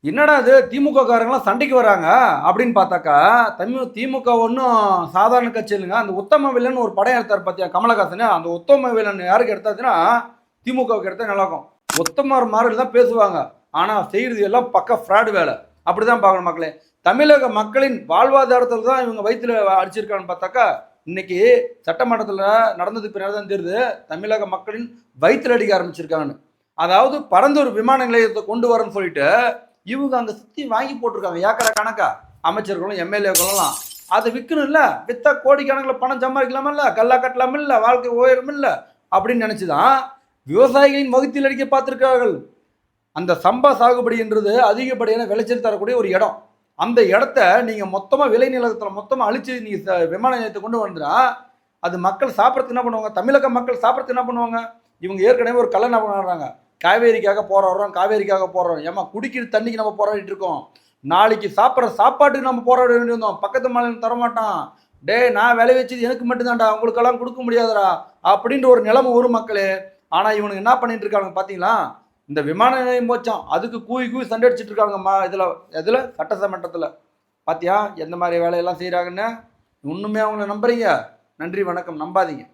என்னடா இது திமுக காரங்களாம் சண்டைக்கு வராங்க அப்படின்னு பார்த்தாக்கா, திமுக ஒன்றும் சாதாரண கட்சி இல்லைங்க. அந்த உத்தம வில்லன் ஒரு படம் எடுத்தார் பார்த்தியா கமலஹாசன். அந்த உத்தம வில்லன் யாருக்கு எடுத்தாச்சுன்னா திமுகவுக்கு எடுத்தா நல்லாக்கும். உத்தமர் மாதிரி தான் பேசுவாங்க. ஆனால் செய்கிறது எல்லாம் பக்க ஃப்ராடு வேலை. அப்படி தான் பார்க்கணும் மக்களே. தமிழக மக்களின் வாழ்வாதாரத்தில் தான் இவங்க வயிற்றுல அடிச்சிருக்கான்னு பார்த்தாக்கா, இன்னைக்கு சட்டமன்றத்தில் நடந்தது பின்னாடி தான் தெரியுது தமிழக மக்களின் வயிற்றுல அடிக்க ஆரம்பிச்சிருக்காங்கன்னு. அதாவது பரந்தூர் விமான நிலையத்தை கொண்டு வரேன்னு சொல்லிட்டு இவங்க அங்கே சுற்றி வாங்கி போட்டிருக்காங்க ஏக்கரை கணக்கா அமைச்சர்களும் எம்எல்ஏக்களும். அதை விற்கணும் இல்லை, வித்தா கோடிக்கணக்கில் பணம் சம்பாதிக்கலாமா இல்லை, கல்லா கட்டலாம இல்லை, வாழ்க்கை உயரும் இல்லை அப்படின்னு நினச்சிதான் விவசாயிகளின் வகுத்தில் அடிக்க பார்த்துருக்கார்கள். அந்த சம்பா சாகுபடி என்றது அதிகப்படியான விளைச்சல் தரக்கூடிய ஒரு இடம். அந்த இடத்த நீங்கள் மொத்தமாக விளை நிலத்தில் மொத்தமாக அழிச்சு நீங்கள் விமான நிலையத்தை கொண்டு வந்துடா அது மக்கள் சாப்பிட்றதுக்கு என்ன பண்ணுவாங்க? தமிழக மக்கள் சாப்பிட்றதுக்கு என்ன பண்ணுவாங்க? இவங்க ஏற்கனவே ஒரு கல்லை என்ன பண்ணுறாங்க, காவேரிக்காக போராடுறோம், காவேரிக்காக போராடுறோம். ஏமா குடிக்கிற தண்ணிக்கு நம்ம போராடிட்டு இருக்கோம், நாளைக்கு சாப்பிட்ற சாப்பாட்டுக்கு நம்ம போராட வேண்டியிருந்தோம். பக்கத்து மாநிலம் தரமாட்டான், டே நான் விளை வச்சது எனக்கு மட்டும்தான்டா, உங்களுக்கெல்லாம் கொடுக்க முடியாதுடா அப்படின்ற ஒரு நிலைமை ஒரு மக்களே. ஆனால் இவனுக்கு என்ன பண்ணிட்டு இருக்காங்க பார்த்தீங்களா? இந்த விமான நிலையம் போச்சான், அதுக்கு கூவி கூவி சண்டை அடிச்சிட்டு இருக்காங்கம்மா. இதில் சட்டசமன்றத்தில் பார்த்தியா எந்த மாதிரி வேலையெல்லாம் செய்கிறாங்கன்னு? இன்னுமே அவங்கள நம்புறீங்க? நன்றி வணக்கம். நம்பாதீங்க.